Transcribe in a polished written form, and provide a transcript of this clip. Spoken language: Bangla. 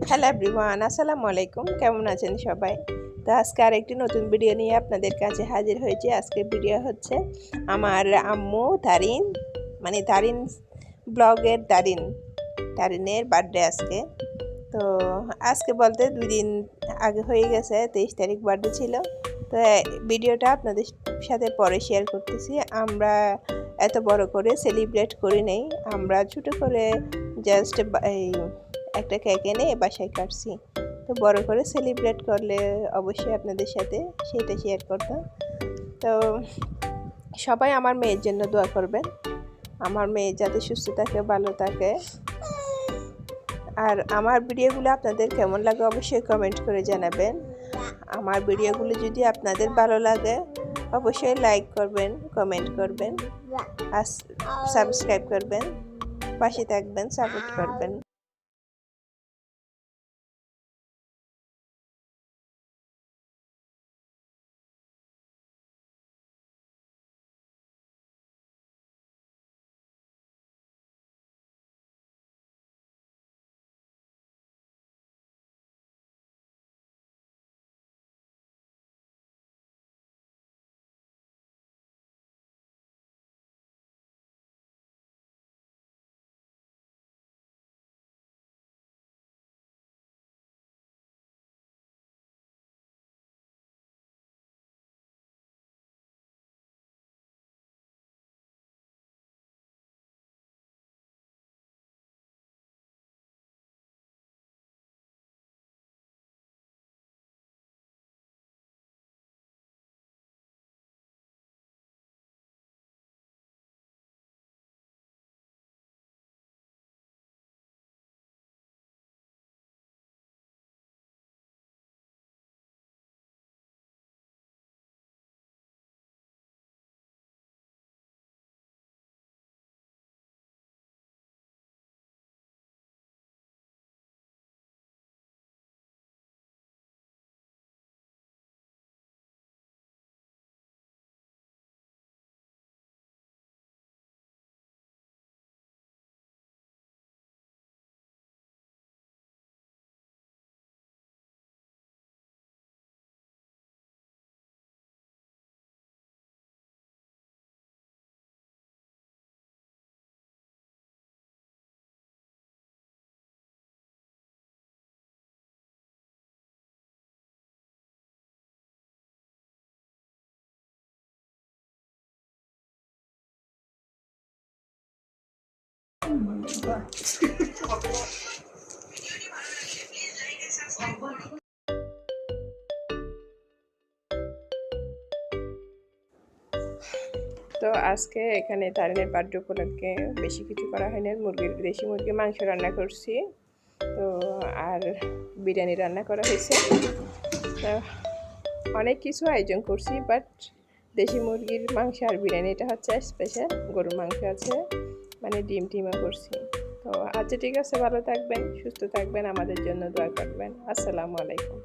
হ্যালো এভরিওয়ান, আসসালামু আলাইকুম। কেমন আছেন সবাই? তো আজকে আরেকটি নতুন ভিডিও নিয়ে আপনাদের কাছে হাজির হয়েছি। আজকের ভিডিও হচ্ছে আমার আম্মু তারিন, মানে তারিন ব্লগের তারিনের বার্থডে আজকে। তো আজকে বলতে 2 দিন আগে হয়ে গেছে, 23 তারিখ বার্থডে ছিল। তো ভিডিওটা আপনাদের সাথে পরে শেয়ার করতেছি। আমরা এত বড় করে সেলিব্রেট করি নাই, আমরা ছোটো করে জাস্ট এই একটা কেক এনে বাসায় কাটছি। তো বড় করে সেলিব্রেট করলে অবশ্যই আপনাদের সাথে সেটা শেয়ার করতাম। তো সবাই আমার মেয়ের জন্য দোয়া করবেন, আমার মেয়ে যাতে সুস্থ থাকে, ভালো থাকে। আর আমার ভিডিওগুলো আপনাদের কেমন লাগে অবশ্যই কমেন্ট করে জানাবেন। আমার ভিডিওগুলো যদি আপনাদের ভালো লাগে অবশ্যই লাইক করবেন, কমেন্ট করবেন আর সাবস্ক্রাইব করবেন, পাশে থাকবেন, সাপোর্ট করবেন। তো আজকে এখানে তারিনের বার্থডে উপলক্ষে বেশি কিছু করা হয়নি, দেশি মুরগির মাংস রান্না করছি। তো আর বিরিয়ানি রান্না করা হয়েছে। তো অনেক কিছু আয়োজন করছি, বাট দেশি মুরগির মাংস আর বিরিয়ানিটা হচ্ছে স্পেশাল। গরুর মাংস আছে, মানে ডিমও করছি। তো আচ্ছা ঠিক আছে, ভালো থাকবেন, সুস্থ থাকবেন, আমাদের জন্য দোয়া করবেন। আসসালামু আলাইকুম।